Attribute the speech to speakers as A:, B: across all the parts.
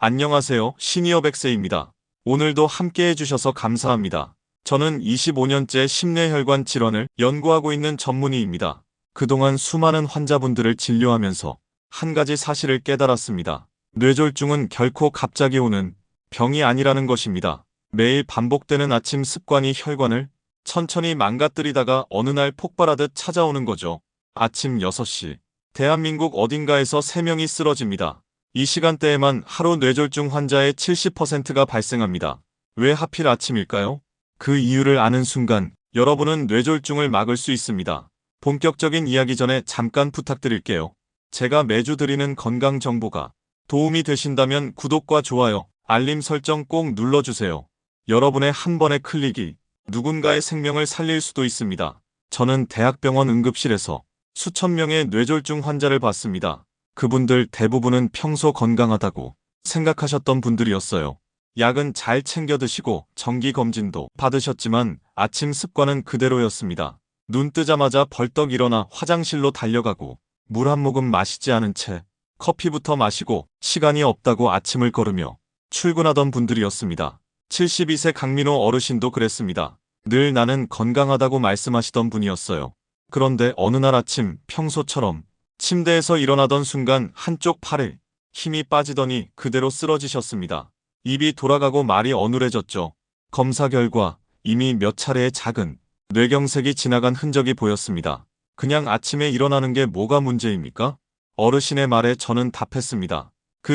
A: 안녕하세요. 시니어 백세입니다. 오늘도 함께 해주셔서 감사합니다. 저는 25년째 심뇌혈관 질환을 연구하고 있는 전문의입니다. 그동안 수많은 환자분들을 진료하면서 한 가지 사실을 깨달았습니다. 뇌졸중은 결코 갑자기 오는 병이 아니라는 것입니다. 매일 반복되는 아침 습관이 혈관을 천천히 망가뜨리다가 어느 날 폭발하듯 찾아오는 거죠. 아침 6시. 대한민국 어딘가에서 3명이 쓰러집니다. 이 시간대에만 하루 뇌졸중 환자의 70%가 발생합니다. 왜 하필 아침일까요? 그 이유를 아는 순간 여러분은 뇌졸중을 막을 수 있습니다. 본격적인 이야기 전에 잠깐 부탁드릴게요. 제가 매주 드리는 건강 정보가 도움이 되신다면 구독과 좋아요, 알림 설정 꼭 눌러주세요. 여러분의 한 번의 클릭이 누군가의 생명을 살릴 수도 있습니다. 저는 대학병원 응급실에서 수천 명의 뇌졸중 환자를 봤습니다. 그분들 대부분은 평소 건강하다고 생각하셨던 분들이었어요. 약은 잘 챙겨 드시고 정기검진도 받으셨지만 아침 습관은 그대로였습니다. 눈 뜨자마자 벌떡 일어나 화장실로 달려가고 물 한 모금 마시지 않은 채 커피부터 마시고 시간이 없다고 아침을 걸으며 출근하던 분들이었습니다. 72세 강민호 어르신도 그랬습니다. 늘 나는 건강하다고 말씀하시던 분이었어요. 그런데 어느 날 아침 평소처럼 침대에서 일어나던 순간 한쪽 팔에 힘이 빠지더니 그대로 쓰러지셨습니다. 입이 돌아가고 말이 어눌해졌죠. 검사 결과 이미 몇 차례의 작은 뇌경색이 지나간 흔적이 보였습니다. 그냥 아침에 일어나는 게 뭐가 문제입니까? 어르신의 말에 저는 답했습니다.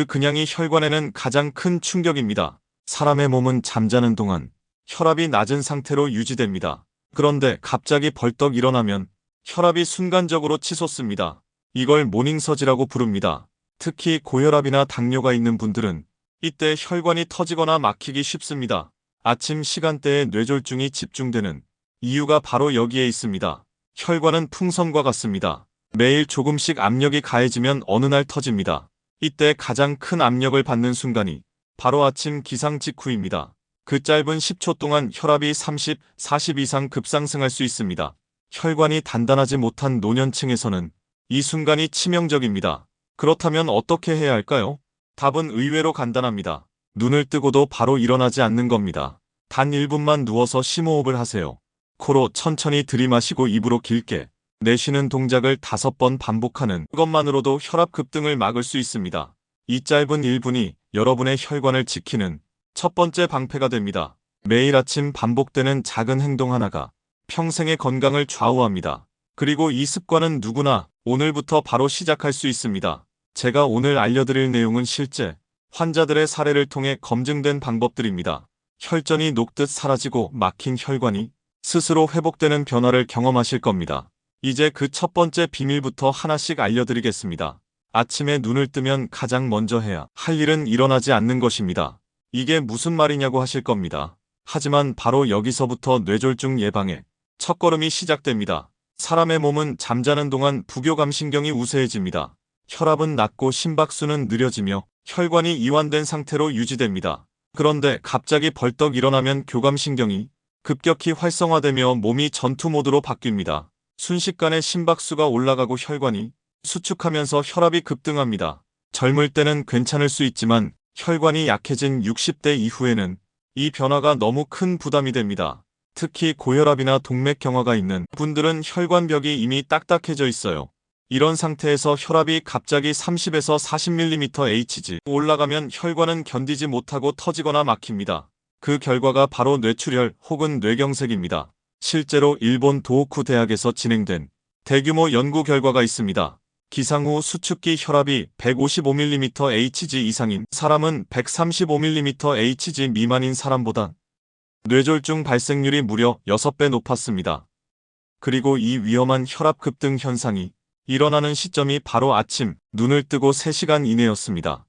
A: 그냥이 혈관에는 가장 큰 충격입니다. 사람의 몸은 잠자는 동안 혈압이 낮은 상태로 유지됩니다. 그런데 갑자기 벌떡 일어나면 혈압이 순간적으로 치솟습니다. 이걸 모닝서지라고 부릅니다. 특히 고혈압이나 당뇨가 있는 분들은 이때 혈관이 터지거나 막히기 쉽습니다. 아침 시간대에 뇌졸중이 집중되는 이유가 바로 여기에 있습니다. 혈관은 풍선과 같습니다. 매일 조금씩 압력이 가해지면 어느 날 터집니다. 이때 가장 큰 압력을 받는 순간이 바로 아침 기상 직후입니다. 그 짧은 10초 동안 혈압이 30, 40 이상 급상승할 수 있습니다. 혈관이 단단하지 못한 노년층에서는 이 순간이 치명적입니다. 그렇다면 어떻게 해야 할까요? 답은 의외로 간단합니다. 눈을 뜨고도 바로 일어나지 않는 겁니다. 단 1분만 누워서 심호흡을 하세요. 코로 천천히 들이마시고 입으로 길게 내쉬는 동작을 5번 반복하는 것만으로도 혈압 급등을 막을 수 있습니다. 이 짧은 1분이 여러분의 혈관을 지키는 첫 번째 방패가 됩니다. 매일 아침 반복되는 작은 행동 하나가 평생의 건강을 좌우합니다. 그리고 이 습관은 누구나 오늘부터 바로 시작할 수 있습니다. 제가 오늘 알려드릴 내용은 실제 환자들의 사례를 통해 검증된 방법들입니다. 혈전이 녹듯 사라지고 막힌 혈관이 스스로 회복되는 변화를 경험하실 겁니다. 이제 그 첫 번째 비밀부터 하나씩 알려드리겠습니다. 아침에 눈을 뜨면 가장 먼저 해야 할 일은 일어나지 않는 것입니다. 이게 무슨 말이냐고 하실 겁니다. 하지만 바로 여기서부터 뇌졸중 예방의 첫걸음이 시작됩니다. 사람의 몸은 잠자는 동안 부교감신경이 우세해집니다. 혈압은 낮고 심박수는 느려지며 혈관이 이완된 상태로 유지됩니다. 그런데 갑자기 벌떡 일어나면 교감신경이 급격히 활성화되며 몸이 전투 모드로 바뀝니다. 순식간에 심박수가 올라가고 혈관이 수축하면서 혈압이 급등합니다. 젊을 때는 괜찮을 수 있지만 혈관이 약해진 60대 이후에는 이 변화가 너무 큰 부담이 됩니다. 특히 고혈압이나 동맥경화가 있는 분들은 혈관벽이 이미 딱딱해져 있어요. 이런 상태에서 혈압이 갑자기 30에서 40mmHg 올라가면 혈관은 견디지 못하고 터지거나 막힙니다. 그 결과가 바로 뇌출혈 혹은 뇌경색입니다. 실제로 일본 도호쿠 대학에서 진행된 대규모 연구 결과가 있습니다. 기상 후 수축기 혈압이 155mmHg 이상인 사람은 135mmHg 미만인 사람보다 뇌졸중 발생률이 무려 6배 높았습니다. 그리고 이 위험한 혈압 급등 현상이 일어나는 시점이 바로 아침 눈을 뜨고 3시간 이내였습니다.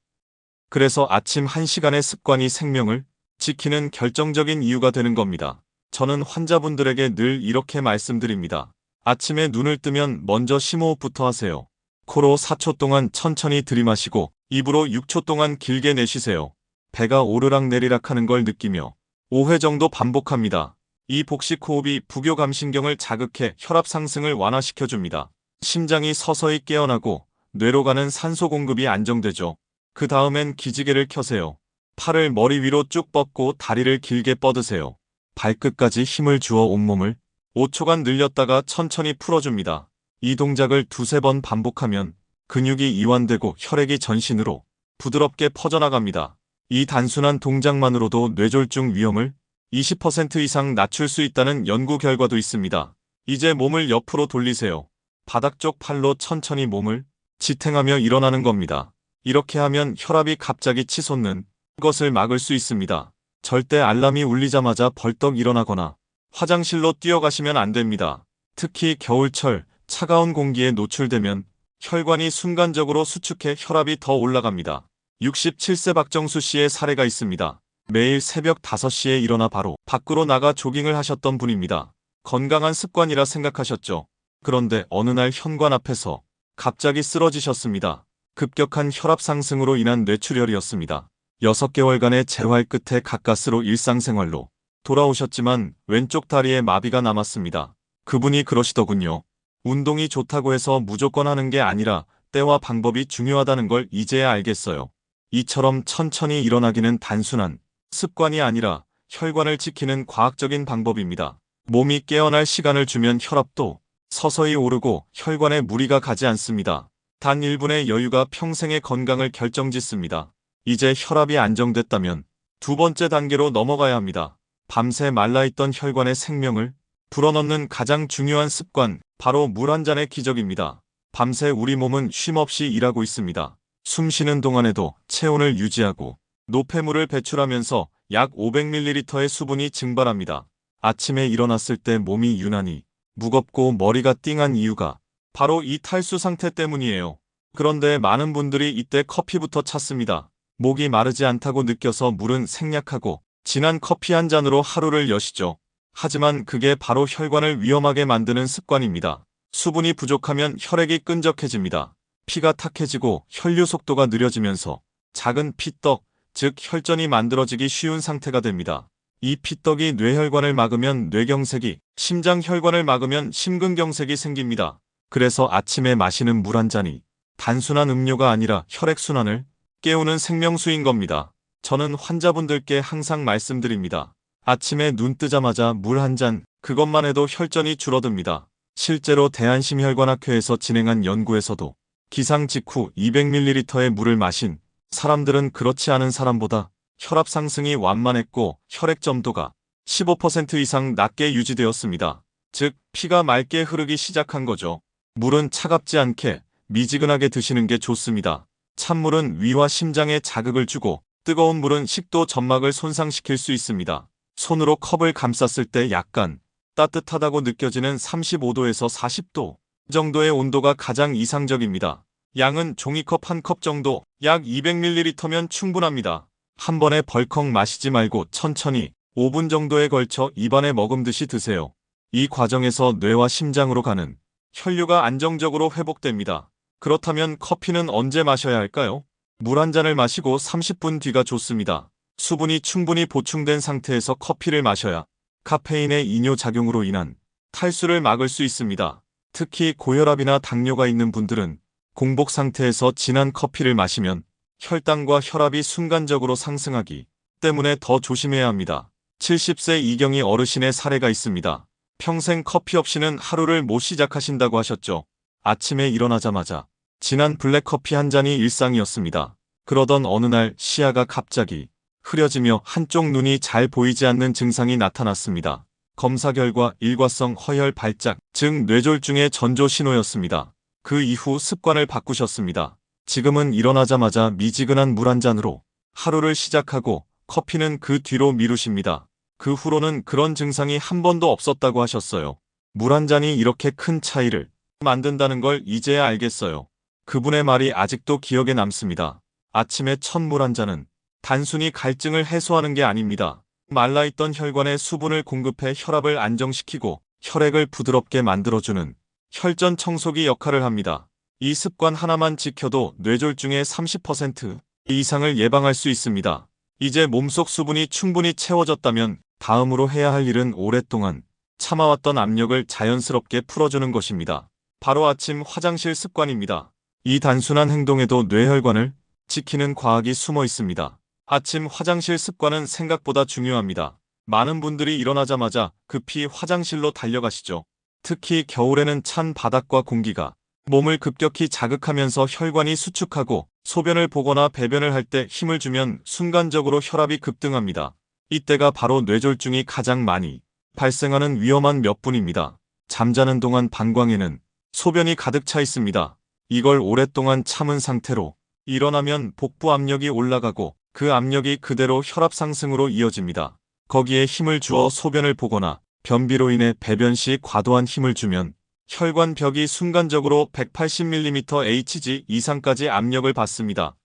A: 그래서 아침 1시간의 습관이 생명을 지키는 결정적인 이유가 되는 겁니다. 저는 환자분들에게 늘 이렇게 말씀드립니다. 아침에 눈을 뜨면 먼저 심호흡부터 하세요. 코로 4초 동안 천천히 들이마시고 입으로 6초 동안 길게 내쉬세요. 배가 오르락내리락 하는 걸 느끼며 5회 정도 반복합니다. 이 복식 호흡이 부교감신경을 자극해 혈압 상승을 완화시켜줍니다. 심장이 서서히 깨어나고 뇌로 가는 산소 공급이 안정되죠. 그 다음엔 기지개를 켜세요. 팔을 머리 위로 쭉 뻗고 다리를 길게 뻗으세요. 발끝까지 힘을 주어 온몸을 5초간 늘렸다가 천천히 풀어줍니다. 이 동작을 두세 번 반복하면 근육이 이완되고 혈액이 전신으로 부드럽게 퍼져나갑니다. 이 단순한 동작만으로도 뇌졸중 위험을 20% 이상 낮출 수 있다는 연구 결과도 있습니다. 이제 몸을 옆으로 돌리세요. 바닥 쪽 팔로 천천히 몸을 지탱하며 일어나는 겁니다. 이렇게 하면 혈압이 갑자기 치솟는 것을 막을 수 있습니다. 절대 알람이 울리자마자 벌떡 일어나거나 화장실로 뛰어가시면 안 됩니다. 특히 겨울철 차가운 공기에 노출되면 혈관이 순간적으로 수축해 혈압이 더 올라갑니다. 67세 박정수 씨의 사례가 있습니다. 매일 새벽 5시에 일어나 바로 밖으로 나가 조깅을 하셨던 분입니다. 건강한 습관이라 생각하셨죠. 그런데 어느 날 현관 앞에서 갑자기 쓰러지셨습니다. 급격한 혈압 상승으로 인한 뇌출혈이었습니다. 6개월간의 재활 끝에 가까스로 일상생활로 돌아오셨지만 왼쪽 다리에 마비가 남았습니다. 그분이 그러시더군요. 운동이 좋다고 해서 무조건 하는 게 아니라 때와 방법이 중요하다는 걸 이제야 알겠어요. 이처럼 천천히 일어나기는 단순한 습관이 아니라 혈관을 지키는 과학적인 방법입니다. 몸이 깨어날 시간을 주면 혈압도 서서히 오르고 혈관에 무리가 가지 않습니다. 단 1분의 여유가 평생의 건강을 결정짓습니다. 이제 혈압이 안정됐다면 두 번째 단계로 넘어가야 합니다. 밤새 말라있던 혈관의 생명을 불어넣는 가장 중요한 습관, 바로 물 한 잔의 기적입니다. 밤새 우리 몸은 쉼없이 일하고 있습니다. 숨 쉬는 동안에도 체온을 유지하고 노폐물을 배출하면서 약 500ml의 수분이 증발합니다. 아침에 일어났을 때 몸이 유난히 무겁고 머리가 띵한 이유가 바로 이 탈수 상태 때문이에요. 그런데 많은 분들이 이때 커피부터 찾습니다. 목이 마르지 않다고 느껴서 물은 생략하고 진한 커피 한 잔으로 하루를 여시죠. 하지만 그게 바로 혈관을 위험하게 만드는 습관입니다. 수분이 부족하면 혈액이 끈적해집니다. 피가 탁해지고 혈류 속도가 느려지면서 작은 피떡, 즉 혈전이 만들어지기 쉬운 상태가 됩니다. 이 피떡이 뇌혈관을 막으면 뇌경색이, 심장혈관을 막으면 심근경색이 생깁니다. 그래서 아침에 마시는 물 한 잔이 단순한 음료가 아니라 혈액순환을 깨우는 생명수인 겁니다. 저는 환자분들께 항상 말씀드립니다. 아침에 눈 뜨자마자 물 한 잔, 그것만 해도 혈전이 줄어듭니다. 실제로 대한심혈관학회에서 진행한 연구에서도 기상 직후 200ml의 물을 마신 사람들은 그렇지 않은 사람보다 혈압 상승이 완만했고 혈액 점도가 15% 이상 낮게 유지되었습니다. 즉, 피가 맑게 흐르기 시작한 거죠. 물은 차갑지 않게 미지근하게 드시는 게 좋습니다. 찬물은 위와 심장에 자극을 주고 뜨거운 물은 식도 점막을 손상시킬 수 있습니다. 손으로 컵을 감쌌을 때 약간 따뜻하다고 느껴지는 35도에서 40도 정도의 온도가 가장 이상적입니다. 양은 종이컵 한 컵 정도, 약 200ml면 충분합니다. 한 번에 벌컥 마시지 말고 천천히 5분 정도에 걸쳐 입안에 머금듯이 드세요. 이 과정에서 뇌와 심장으로 가는 혈류가 안정적으로 회복됩니다. 그렇다면 커피는 언제 마셔야 할까요? 물 한 잔을 마시고 30분 뒤가 좋습니다. 수분이 충분히 보충된 상태에서 커피를 마셔야 카페인의 이뇨작용으로 인한 탈수를 막을 수 있습니다. 특히 고혈압이나 당뇨가 있는 분들은 공복 상태에서 진한 커피를 마시면 혈당과 혈압이 순간적으로 상승하기 때문에 더 조심해야 합니다. 70세 이경희 어르신의 사례가 있습니다. 평생 커피 없이는 하루를 못 시작하신다고 하셨죠. 아침에 일어나자마자 진한 블랙커피 한 잔이 일상이었습니다. 그러던 어느 날 시야가 갑자기 흐려지며 한쪽 눈이 잘 보이지 않는 증상이 나타났습니다. 검사 결과 일과성 허혈 발작, 즉 뇌졸중의 전조 신호였습니다. 그 이후 습관을 바꾸셨습니다. 지금은 일어나자마자 미지근한 물 한 잔으로 하루를 시작하고 커피는 그 뒤로 미루십니다. 그 후로는 그런 증상이 한 번도 없었다고 하셨어요. 물 한 잔이 이렇게 큰 차이를 만든다는 걸 이제야 알겠어요. 그분의 말이 아직도 기억에 남습니다. 아침에 첫 물 한 잔은 단순히 갈증을 해소하는 게 아닙니다. 말라있던 혈관에 수분을 공급해 혈압을 안정시키고 혈액을 부드럽게 만들어주는 혈전 청소기 역할을 합니다. 이 습관 하나만 지켜도 뇌졸중의 30% 이상을 예방할 수 있습니다. 이제 몸속 수분이 충분히 채워졌다면 다음으로 해야 할 일은 오랫동안 참아왔던 압력을 자연스럽게 풀어주는 것입니다. 바로 아침 화장실 습관입니다. 이 단순한 행동에도 뇌혈관을 지키는 과학이 숨어 있습니다. 아침 화장실 습관은 생각보다 중요합니다. 많은 분들이 일어나자마자 급히 화장실로 달려가시죠. 특히 겨울에는 찬 바닥과 공기가 몸을 급격히 자극하면서 혈관이 수축하고 소변을 보거나 배변을 할 때 힘을 주면 순간적으로 혈압이 급등합니다. 이때가 바로 뇌졸중이 가장 많이 발생하는 위험한 몇 분입니다. 잠자는 동안 방광에는 소변이 가득 차 있습니다. 이걸 오랫동안 참은 상태로 일어나면 복부 압력이 올라가고 그 압력이 그대로 혈압 상승으로 이어집니다. 거기에 힘을 주어 소변을 보거나 변비로 인해 배변 시 과도한 힘을 주면 혈관 벽이 순간적으로 180mm Hg 이상까지 압력을 받습니다.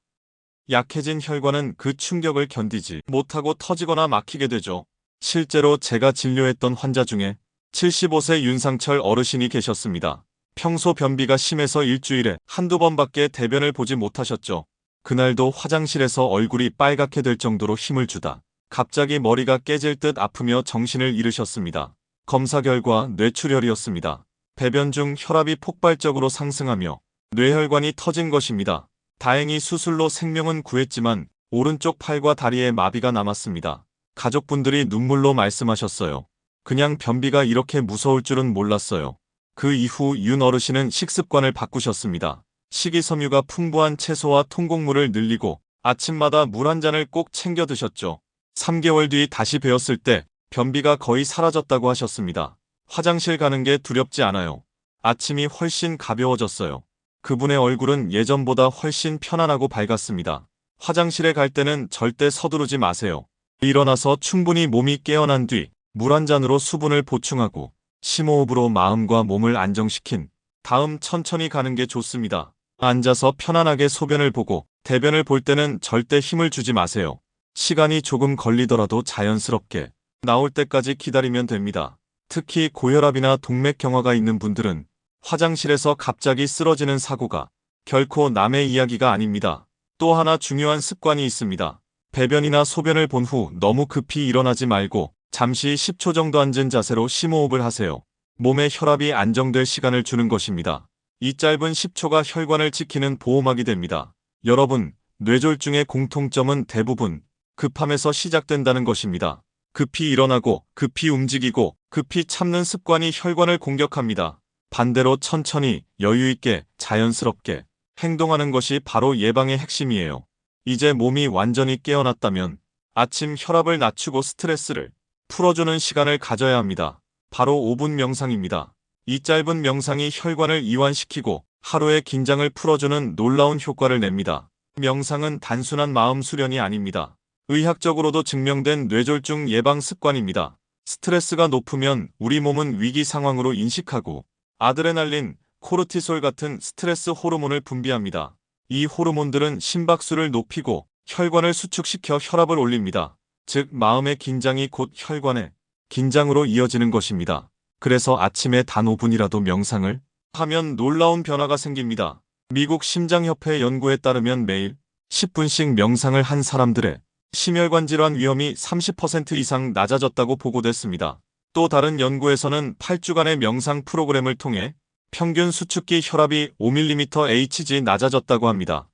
A: 약해진 혈관은 그 충격을 견디지 못하고 터지거나 막히게 되죠. 실제로 제가 진료했던 환자 중에 75세 윤상철 어르신이 계셨습니다. 평소 변비가 심해서 일주일에 한두 번밖에 대변을 보지 못하셨죠. 그날도 화장실에서 얼굴이 빨갛게 될 정도로 힘을 주다 갑자기 머리가 깨질 듯 아프며 정신을 잃으셨습니다. 검사 결과 뇌출혈이었습니다. 배변 중 혈압이 폭발적으로 상승하며 뇌혈관이 터진 것입니다. 다행히 수술로 생명은 구했지만 오른쪽 팔과 다리에 마비가 남았습니다. 가족분들이 눈물로 말씀하셨어요. 그냥 변비가 이렇게 무서울 줄은 몰랐어요. 그 이후 윤 어르신은 식습관을 바꾸셨습니다. 식이섬유가 풍부한 채소와 통곡물을 늘리고 아침마다 물 한 잔을 꼭 챙겨 드셨죠. 3개월 뒤 다시 뵈었을 때 변비가 거의 사라졌다고 하셨습니다. 화장실 가는 게 두렵지 않아요. 아침이 훨씬 가벼워졌어요. 그분의 얼굴은 예전보다 훨씬 편안하고 밝았습니다. 화장실에 갈 때는 절대 서두르지 마세요. 일어나서 충분히 몸이 깨어난 뒤 물 한 잔으로 수분을 보충하고 심호흡으로 마음과 몸을 안정시킨 다음 천천히 가는 게 좋습니다. 앉아서 편안하게 소변을 보고 대변을 볼 때는 절대 힘을 주지 마세요. 시간이 조금 걸리더라도 자연스럽게 나올 때까지 기다리면 됩니다. 특히 고혈압이나 동맥경화가 있는 분들은 화장실에서 갑자기 쓰러지는 사고가 결코 남의 이야기가 아닙니다. 또 하나 중요한 습관이 있습니다. 배변이나 소변을 본 후 너무 급히 일어나지 말고 잠시 10초 정도 앉은 자세로 심호흡을 하세요. 몸의 혈압이 안정될 시간을 주는 것입니다. 이 짧은 10초가 혈관을 지키는 보호막이 됩니다. 여러분, 뇌졸중의 공통점은 대부분 급함에서 시작된다는 것입니다. 급히 일어나고 급히 움직이고 급히 참는 습관이 혈관을 공격합니다. 반대로 천천히 여유있게 자연스럽게 행동하는 것이 바로 예방의 핵심이에요. 이제 몸이 완전히 깨어났다면 아침 혈압을 낮추고 스트레스를 풀어주는 시간을 가져야 합니다. 바로 5분 명상입니다. 이 짧은 명상이 혈관을 이완시키고 하루의 긴장을 풀어주는 놀라운 효과를 냅니다. 명상은 단순한 마음 수련이 아닙니다. 의학적으로도 증명된 뇌졸중 예방 습관입니다. 스트레스가 높으면 우리 몸은 위기 상황으로 인식하고 아드레날린, 코르티솔 같은 스트레스 호르몬을 분비합니다. 이 호르몬들은 심박수를 높이고 혈관을 수축시켜 혈압을 올립니다. 즉 마음의 긴장이 곧 혈관의 긴장으로 이어지는 것입니다. 그래서 아침에 단 5분이라도 명상을 하면 놀라운 변화가 생깁니다. 미국 심장협회 연구에 따르면 매일 10분씩 명상을 한 사람들의 심혈관 질환 위험이 30% 이상 낮아졌다고 보고됐습니다. 또 다른 연구에서는 8주간의 명상 프로그램을 통해 평균 수축기 혈압이 5mmHg 낮아졌다고 합니다.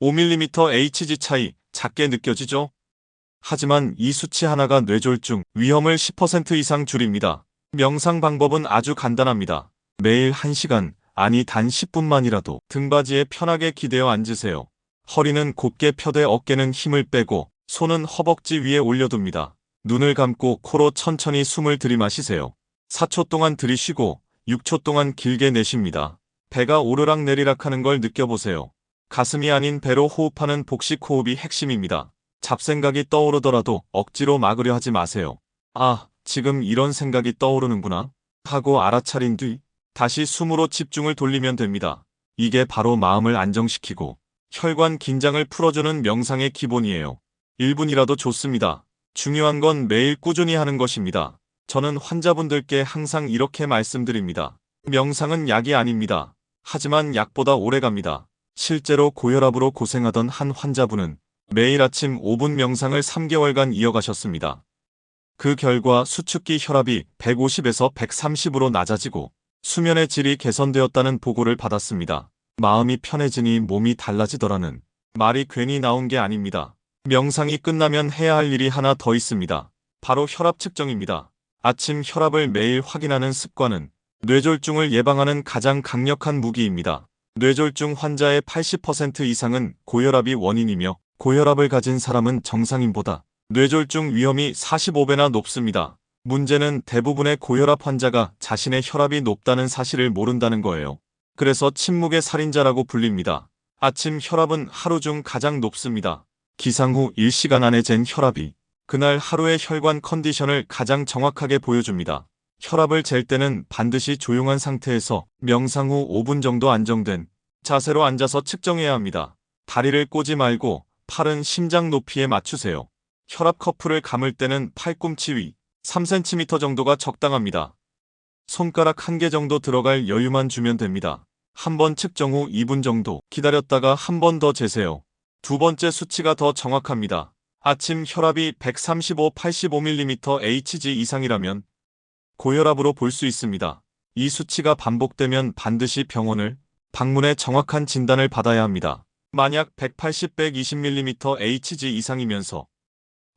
A: 5mmHg 차이 작게 느껴지죠? 하지만 이 수치 하나가 뇌졸중 위험을 10% 이상 줄입니다. 명상 방법은 아주 간단합니다. 매일 1시간, 아니 단 10분만이라도 등받이에 편하게 기대어 앉으세요. 허리는 곧게 펴되 어깨는 힘을 빼고 손은 허벅지 위에 올려둡니다. 눈을 감고 코로 천천히 숨을 들이마시세요. 4초 동안 들이쉬고 6초 동안 길게 내쉽니다. 배가 오르락 내리락 하는 걸 느껴보세요. 가슴이 아닌 배로 호흡하는 복식 호흡이 핵심입니다. 잡생각이 떠오르더라도 억지로 막으려 하지 마세요. 아, 지금 이런 생각이 떠오르는구나 하고 알아차린 뒤 다시 숨으로 집중을 돌리면 됩니다. 이게 바로 마음을 안정시키고 혈관 긴장을 풀어주는 명상의 기본이에요. 1분이라도 좋습니다. 중요한 건 매일 꾸준히 하는 것입니다. 저는 환자분들께 항상 이렇게 말씀드립니다. 명상은 약이 아닙니다. 하지만 약보다 오래갑니다. 실제로 고혈압으로 고생하던 한 환자분은 매일 아침 5분 명상을 3개월간 이어가셨습니다. 그 결과 수축기 혈압이 150에서 130으로 낮아지고 수면의 질이 개선되었다는 보고를 받았습니다. 마음이 편해지니 몸이 달라지더라는 말이 괜히 나온 게 아닙니다. 명상이 끝나면 해야 할 일이 하나 더 있습니다. 바로 혈압 측정입니다. 아침 혈압을 매일 확인하는 습관은 뇌졸중을 예방하는 가장 강력한 무기입니다. 뇌졸중 환자의 80% 이상은 고혈압이 원인이며 고혈압을 가진 사람은 정상인보다 뇌졸중 위험이 45배나 높습니다. 문제는 대부분의 고혈압 환자가 자신의 혈압이 높다는 사실을 모른다는 거예요. 그래서 침묵의 살인자라고 불립니다. 아침 혈압은 하루 중 가장 높습니다. 기상 후 1시간 안에 잰 혈압이 그날 하루의 혈관 컨디션을 가장 정확하게 보여줍니다. 혈압을 잴 때는 반드시 조용한 상태에서 명상 후 5분 정도 안정된 자세로 앉아서 측정해야 합니다. 다리를 꼬지 말고 팔은 심장 높이에 맞추세요. 혈압 커프를 감을 때는 팔꿈치 위 3cm 정도가 적당합니다. 손가락 1개 정도 들어갈 여유만 주면 됩니다. 한 번 측정 후 2분 정도 기다렸다가 한 번 더 재세요. 두 번째 수치가 더 정확합니다. 아침 혈압이 135/85mm Hg 이상이라면 고혈압으로 볼 수 있습니다. 이 수치가 반복되면 반드시 병원을 방문해 정확한 진단을 받아야 합니다. 만약 180/120mm Hg 이상이면서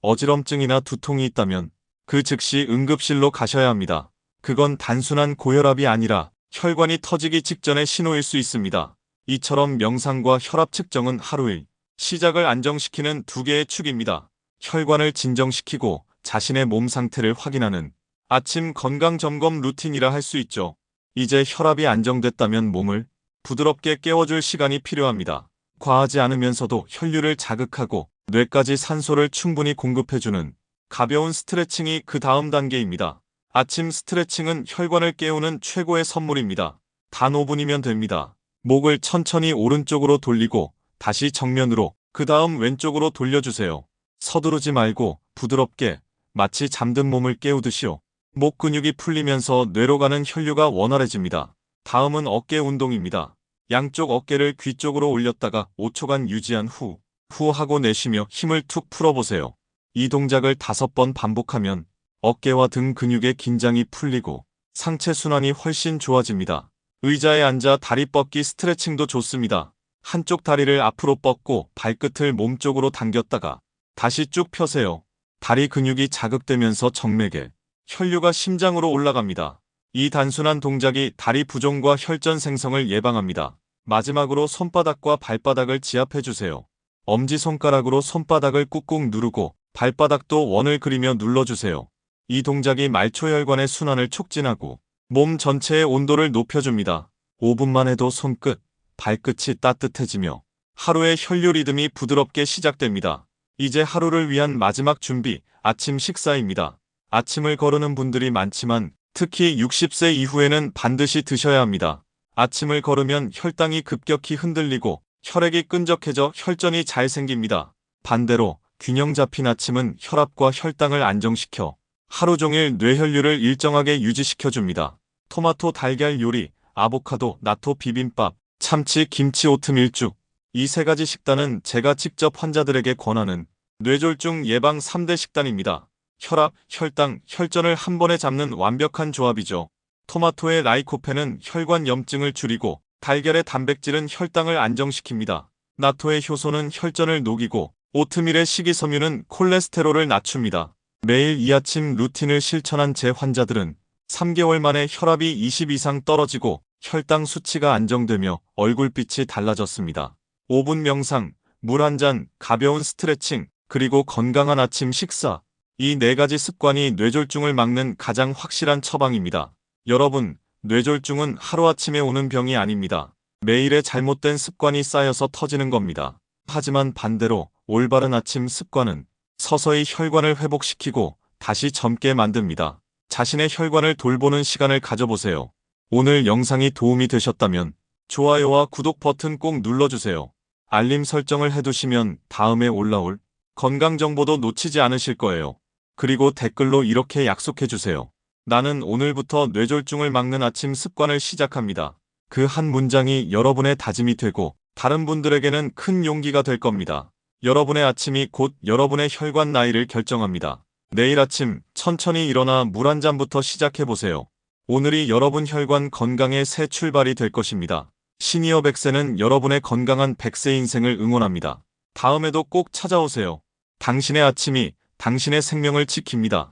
A: 어지럼증이나 두통이 있다면 그 즉시 응급실로 가셔야 합니다. 그건 단순한 고혈압이 아니라 혈관이 터지기 직전의 신호일 수 있습니다. 이처럼 명상과 혈압 측정은 하루의 시작을 안정시키는 두 개의 축입니다. 혈관을 진정시키고 자신의 몸 상태를 확인하는 아침 건강점검 루틴이라 할 수 있죠. 이제 혈압이 안정됐다면 몸을 부드럽게 깨워줄 시간이 필요합니다. 과하지 않으면서도 혈류를 자극하고 뇌까지 산소를 충분히 공급해주는 가벼운 스트레칭이 그 다음 단계입니다. 아침 스트레칭은 혈관을 깨우는 최고의 선물입니다. 단 5분이면 됩니다. 목을 천천히 오른쪽으로 돌리고 다시 정면으로 그 다음 왼쪽으로 돌려주세요. 서두르지 말고 부드럽게 마치 잠든 몸을 깨우듯이요. 목 근육이 풀리면서 뇌로 가는 혈류가 원활해집니다. 다음은 어깨 운동입니다. 양쪽 어깨를 귀 쪽으로 올렸다가 5초간 유지한 후 하고 내쉬며 힘을 툭 풀어보세요. 이 동작을 5번 반복하면 어깨와 등 근육의 긴장이 풀리고 상체 순환이 훨씬 좋아집니다. 의자에 앉아 다리 뻗기 스트레칭도 좋습니다. 한쪽 다리를 앞으로 뻗고 발끝을 몸쪽으로 당겼다가 다시 쭉 펴세요. 다리 근육이 자극되면서 정맥에 혈류가 심장으로 올라갑니다. 이 단순한 동작이 다리 부종과 혈전 생성을 예방합니다. 마지막으로 손바닥과 발바닥을 지압해주세요. 엄지손가락으로 손바닥을 꾹꾹 누르고 발바닥도 원을 그리며 눌러주세요. 이 동작이 말초혈관의 순환을 촉진하고 몸 전체의 온도를 높여줍니다. 5분만 해도 손끝, 발끝이 따뜻해지며 하루의 혈류 리듬이 부드럽게 시작됩니다. 이제 하루를 위한 마지막 준비, 아침 식사입니다. 아침을 거르는 분들이 많지만 특히 60세 이후에는 반드시 드셔야 합니다. 아침을 걸으면 혈당이 급격히 흔들리고 혈액이 끈적해져 혈전이 잘 생깁니다. 반대로 균형 잡힌 아침은 혈압과 혈당을 안정시켜 하루 종일 뇌혈류를 일정하게 유지시켜줍니다. 토마토 달걀 요리, 아보카도, 나토 비빔밥, 참치, 김치, 오트밀죽. 이 세 가지 식단은 제가 직접 환자들에게 권하는 뇌졸중 예방 3대 식단입니다. 혈압, 혈당, 혈전을 한 번에 잡는 완벽한 조합이죠. 토마토의 라이코펜은 혈관 염증을 줄이고 달걀의 단백질은 혈당을 안정시킵니다. 나토의 효소는 혈전을 녹이고 오트밀의 식이섬유는 콜레스테롤을 낮춥니다. 매일 이 아침 루틴을 실천한 제 환자들은 3개월 만에 혈압이 20 이상 떨어지고 혈당 수치가 안정되며 얼굴빛이 달라졌습니다. 5분 명상, 물 한 잔, 가벼운 스트레칭, 그리고 건강한 아침 식사. 이 4가지 습관이 뇌졸중을 막는 가장 확실한 처방입니다. 여러분, 뇌졸중은 하루아침에 오는 병이 아닙니다. 매일의 잘못된 습관이 쌓여서 터지는 겁니다. 하지만 반대로 올바른 아침 습관은 서서히 혈관을 회복시키고 다시 젊게 만듭니다. 자신의 혈관을 돌보는 시간을 가져보세요. 오늘 영상이 도움이 되셨다면 좋아요와 구독 버튼 꼭 눌러주세요. 알림 설정을 해두시면 다음에 올라올 건강 정보도 놓치지 않으실 거예요. 그리고 댓글로 이렇게 약속해주세요. 나는 오늘부터 뇌졸중을 막는 아침 습관을 시작합니다. 그 한 문장이 여러분의 다짐이 되고 다른 분들에게는 큰 용기가 될 겁니다. 여러분의 아침이 곧 여러분의 혈관 나이를 결정합니다. 내일 아침 천천히 일어나 물 한 잔부터 시작해보세요. 오늘이 여러분 혈관 건강의 새 출발이 될 것입니다. 시니어 100세는 여러분의 건강한 100세 인생을 응원합니다. 다음에도 꼭 찾아오세요. 당신의 아침이 당신의 생명을 지킵니다.